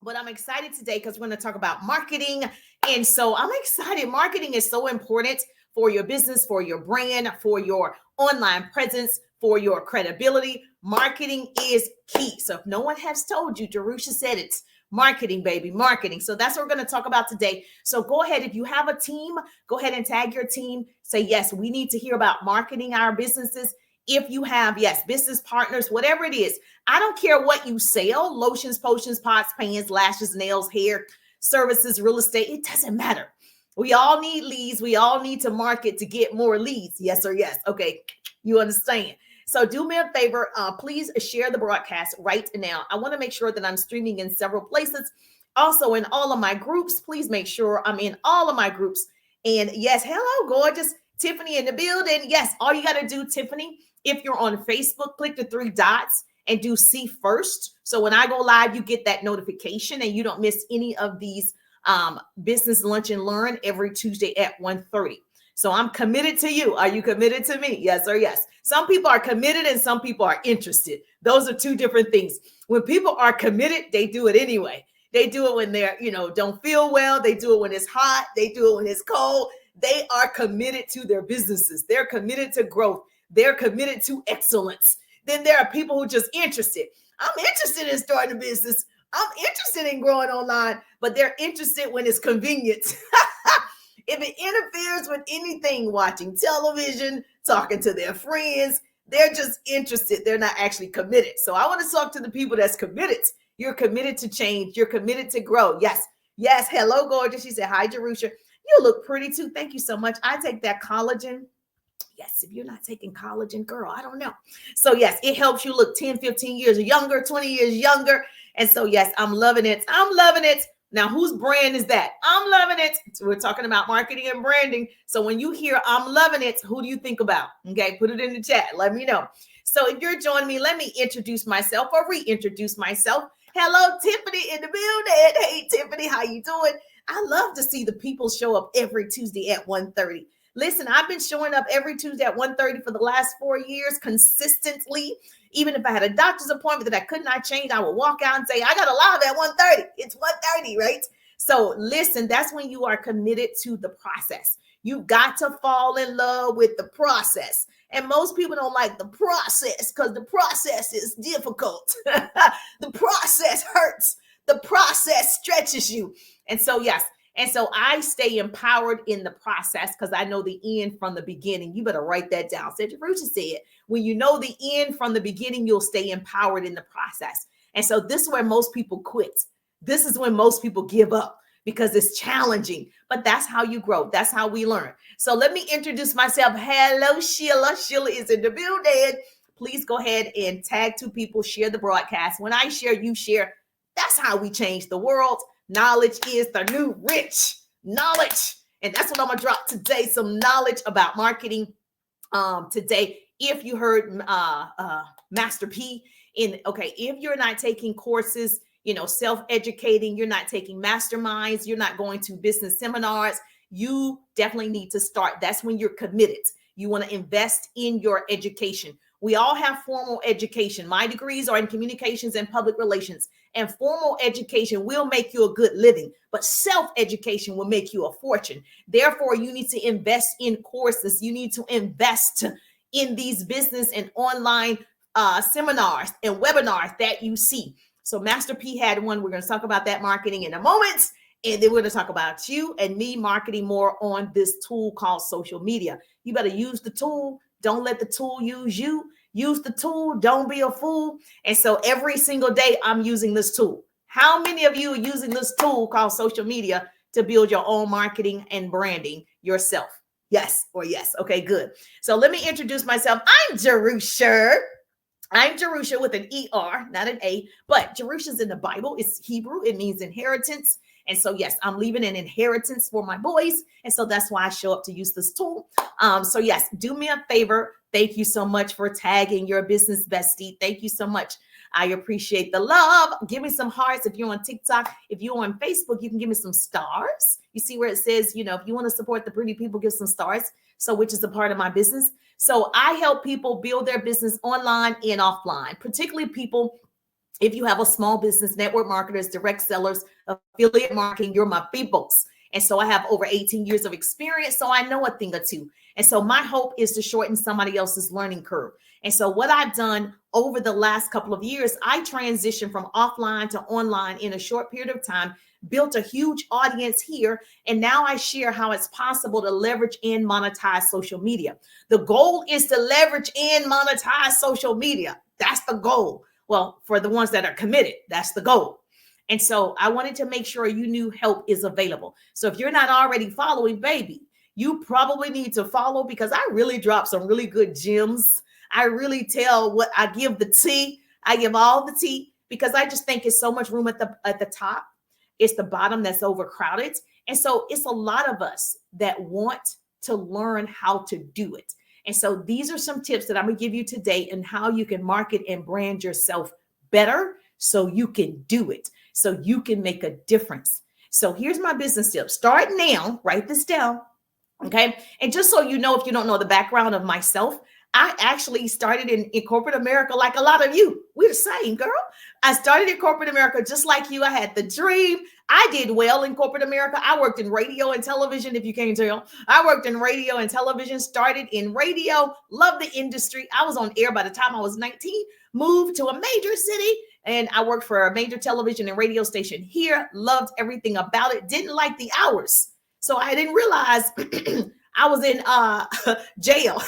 But I'm excited today because we're going to talk about marketing. And so I'm excited. Marketing is so important for your business, for your brand, for your online presence, for your credibility. Marketing is key. So if no one has told you, Jerusha said it's marketing, baby, marketing. So that's what we're going to talk about today. So go ahead. If you have a team, go ahead and tag your team. Say, yes, we need to hear about marketing our businesses. If you have, yes, business partners, whatever it is, I don't care what you sell, lotions, potions, pots, pans, lashes, nails, hair, services, real estate. It doesn't matter. We all need leads. We all need to market to get more leads. Yes or yes. Okay. You understand. So do me a favor. Please share the broadcast right now. I want to make sure that I'm streaming in several places. Also in all of my groups, please make sure I'm in all of my groups. And yes, hello, gorgeous Tiffany in the building. Yes, all you got to do, Tiffany, if you're on Facebook, click the three dots and do see first. So when I go live, you get that notification and you don't miss any of these business lunch and learn every Tuesday at 1:30. So I'm committed to you. Are you committed to me? Yes or yes. Some people are committed and some people are interested. Those are two different things. When people are committed, they do it anyway. They do it when they're, don't feel well. They do it when it's hot. They do it when it's cold. They are committed to their businesses. They're committed to growth. They're committed to excellence. Then there are people who are just interested. I'm interested in starting a business. I'm interested in growing online, but they're interested when it's convenient. If it interferes with anything, watching television, talking to their friends, they're just interested. They're not actually committed. So I want to talk to the people that's committed. You're committed to change. You're committed to grow. Yes. Yes. Hello, gorgeous. She said, hi, Jerusha. You look pretty too. Thank you so much. I take that collagen. Yes, if you're not taking collagen, girl, I don't know. So yes, it helps you look 10, 15 years younger, 20 years younger. And so yes, I'm loving it. I'm loving it. Now, whose brand is that? I'm loving it. So we're talking about marketing and branding. So when you hear I'm loving it, who do you think about? Okay, put it in the chat. Let me know. So if you're joining me, let me introduce myself or reintroduce myself. Hello, Tiffany in the building. Hey, Tiffany, how you doing? I love to see the people show up every Tuesday at 1:30. Listen, I've been showing up every Tuesday at 1:30 for the last 4 years consistently. Even if I had a doctor's appointment that I could not change, I would walk out and say, I got a live at 1:30. It's 1:30, right? So listen, that's when you are committed to the process. You've got to fall in love with the process. And most people don't like the process because the process is difficult. The process hurts. The process stretches you. And so, yes. And so I stay empowered in the process because I know the end from the beginning. You better write that down. Said Jerusha said, when you know the end from the beginning, you'll stay empowered in the process. And so this is where most people quit. This is when most people give up because it's challenging. But that's how you grow. That's how we learn. So let me introduce myself. Hello, Sheila. Sheila is in the building. Please go ahead and tag two people, share the broadcast. When I share, you share. That's how we change the world. Knowledge is the new rich. Knowledge. And that's what I'm going to drop today. Some knowledge about marketing today. If you heard Master P if you're not taking courses, self-educating, you're not taking masterminds, you're not going to business seminars, you definitely need to start. That's when you're committed. You want to invest in your education. We all have formal education. My degrees are in communications and public relations, and formal education will make you a good living, but self-education will make you a fortune. Therefore, you need to invest in courses. You need to invest in these business and online seminars and webinars that you see. So Master P had one. We're going to talk about that marketing in a moment. And then we're going to talk about you and me marketing more on this tool called social media. You better use the tool. Don't let the tool use you. Use the tool. Don't be a fool. And so every single day I'm using this tool. How many of you are using this tool called social media to build your own marketing and branding yourself? Yes or yes. Okay, good. So let me introduce myself. I'm Jerusha. I'm Jerusha with an E-R, not an A, but Jerusha's in the Bible. It's Hebrew. It means inheritance. And so, yes, I'm leaving an inheritance for my boys. And so that's why I show up to use this tool. So, yes, do me a favor. Thank you so much for tagging your business bestie. Thank you so much. I appreciate the love. Give me some hearts if you're on TikTok. If you're on Facebook, you can give me some stars. You see where it says, if you want to support the pretty people, give some stars. So which is a part of my business. So I help people build their business online and offline, particularly people If you have a small business, network marketers, direct sellers, affiliate marketing, you're my peoples. And so I have over 18 years of experience, so I know a thing or two. And so my hope is to shorten somebody else's learning curve. And so what I've done over the last couple of years, I transitioned from offline to online in a short period of time, built a huge audience here, and now I share how it's possible to leverage and monetize social media. The goal is to leverage and monetize social media. That's the goal. Well, for the ones that are committed, that's the goal. And so I wanted to make sure you knew help is available. So if you're not already following, baby, you probably need to follow, because I really drop some really good gems. I really tell what I give the tea. I give all the tea, because I just think it's so much room at the top. It's the bottom that's overcrowded. And so it's a lot of us that want to learn how to do it. And so these are some tips that I'm going to give you today on how you can market and brand yourself better so you can do it, so you can make a difference. So here's my business tip. Start now. Write this down. Okay. And just so you know, if you don't know the background of myself, I actually started in corporate America like a lot of you. We're the same, girl. I started in corporate America just like you. I had the dream. I did well in corporate America. I worked in radio and television, if you can't tell. I worked in radio and television, started in radio, loved the industry. I was on air by the time I was 19, moved to a major city, and I worked for a major television and radio station here, loved everything about it, didn't like the hours. So I didn't realize I was in jail.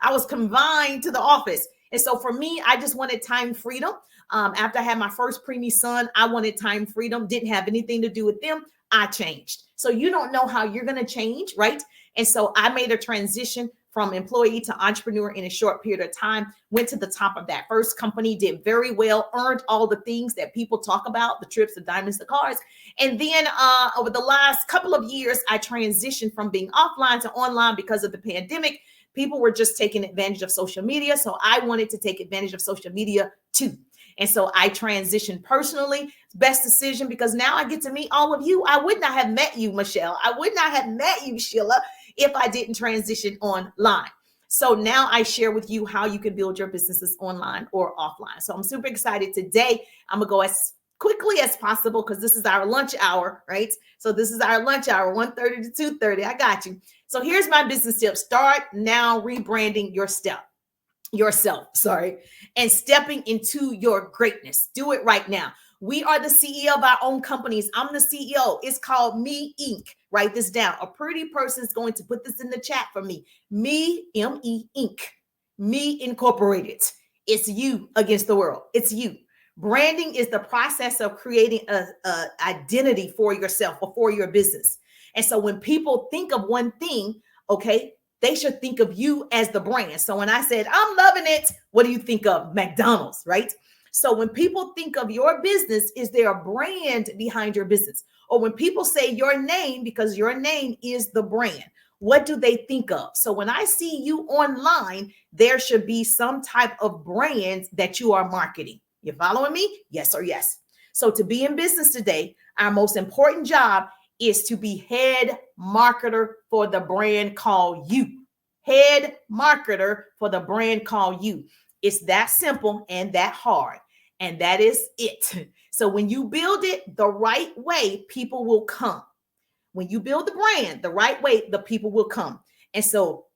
I was confined to the office. And so for me, I just wanted time freedom. After I had my first preemie son, I wanted time freedom. Didn't have anything to do with them. I changed. So you don't know how you're going to change, right? And so I made a transition from employee to entrepreneur in a short period of time, went to the top of that first company, did very well, earned all the things that people talk about, the trips, the diamonds, the cars. And then over the last couple of years, I transitioned from being offline to online because of the pandemic. People were just taking advantage of social media. So I wanted to take advantage of social media too. And so I transitioned personally. Best decision, because now I get to meet all of you. I would not have met you, Michelle. I would not have met you, Sheila, if I didn't transition online. So now I share with you how you can build your businesses online or offline. So I'm super excited today. I'm going to go as quickly as possible because this is our lunch hour, right? So this is our lunch hour, 1:30 to 2:30. I got you. So here's my business tip. Start now rebranding yourself, and stepping into your greatness. Do it right now. We are the CEO of our own companies. I'm the CEO. It's called Me Inc. Write this down. A pretty person is going to put this in the chat for me. Me, M-E Inc. Me Incorporated. It's you against the world. It's you. Branding is the process of creating a identity for yourself or for your business. And so when people think of one thing, okay, they should think of you as the brand. So when I said, I'm loving it, what do you think of? McDonald's, right? So when people think of your business, is there a brand behind your business? Or when people say your name, because your name is the brand, what do they think of? So when I see you online, there should be some type of brand that you are marketing. You following me? Yes or yes. So to be in business today, our most important job is to be head marketer for the brand called you. Head marketer for the brand called you. It's that simple and that hard. And that is it. So when you build it the right way, people will come. When you build the brand the right way, the people will come. And so,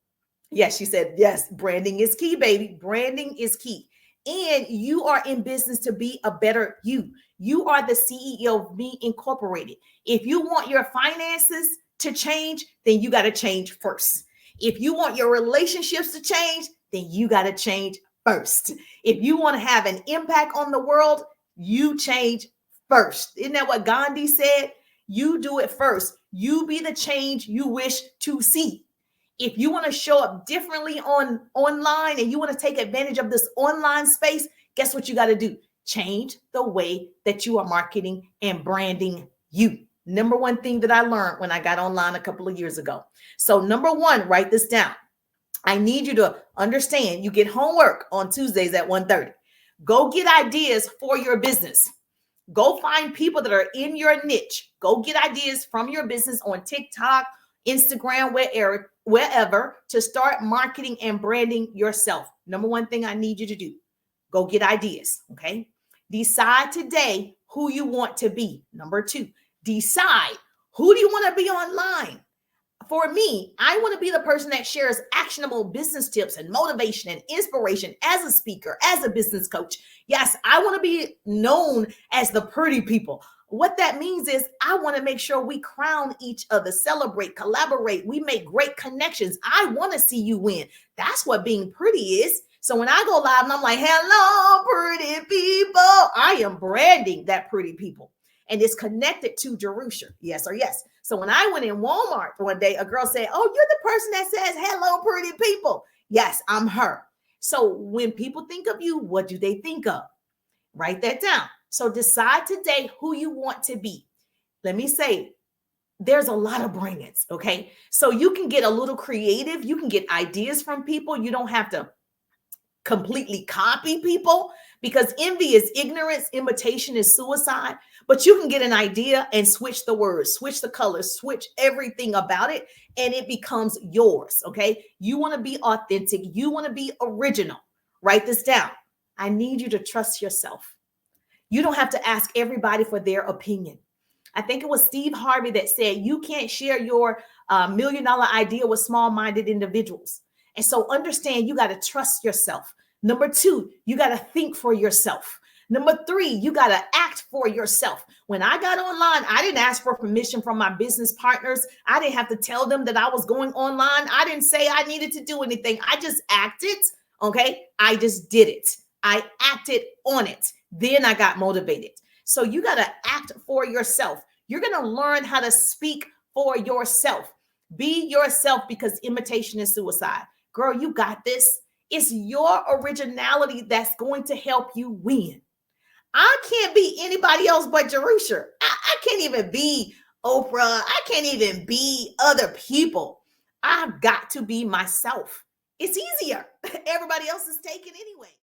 yes, she said, yes, branding is key, baby. Branding is key. And you are in business to be a better you. You are the CEO of Me Incorporated. If you want your finances to change, then you got to change first. If you want your relationships to change, then you got to change first. If you want to have an impact on the world, you change first. Isn't that what Gandhi said? You do it first. You be the change you wish to see. If you want to show up differently online and you want to take advantage of this online space, guess what you got to do? Change the way that you are marketing and branding you. Number one thing that I learned when I got online a couple of years ago. So number one, write this down. I need you to understand you get homework on Tuesdays at 1:30. Go get ideas for your business. Go find people that are in your niche. Go get ideas from your business on TikTok, Instagram, wherever to start marketing and branding yourself. Number one thing I need you to do, go get ideas. Okay. Decide today who you want to be. Number two, decide who do you want to be online. For me, I want to be the person that shares actionable business tips and motivation and inspiration as a speaker, as a business coach. Yes, I want to be known as the pretty people. What that means is I want to make sure we crown each other, celebrate, collaborate. We make great connections. I want to see you win. That's what being pretty is. So when I go live and I'm like, hello, pretty people, I am branding that pretty people. And it's connected to Jerusha. Yes or yes. So when I went in Walmart one day, a girl said, oh, you're the person that says, hello, pretty people. Yes, I'm her. So when people think of you, what do they think of? Write that down. So decide today who you want to be. Let me say, there's a lot of brands, okay? So you can get a little creative. You can get ideas from people. You don't have to completely copy people, because envy is ignorance, imitation is suicide. But you can get an idea and switch the words, switch the colors, switch everything about it, and it becomes yours. Okay. You want to be authentic. You want to be original. Write this down. I need you to trust yourself. You don't have to ask everybody for their opinion. I think it was Steve Harvey that said, you can't share your $1 million idea with small-minded individuals. And so understand, you got to trust yourself. Number two, you got to think for yourself. Number three, you got to act for yourself. When I got online, I didn't ask for permission from my business partners. I didn't have to tell them that I was going online. I didn't say I needed to do anything. I just acted. Okay. I just did it. I acted on it. Then I got motivated. So you got to act for yourself. You're going to learn how to speak for yourself. Be yourself, because imitation is suicide. Girl, you got this. It's your originality that's going to help you win. I can't be anybody else but Jerusha. I can't even be Oprah. I can't even be other people. I've got to be myself. It's easier. Everybody else is taken anyway.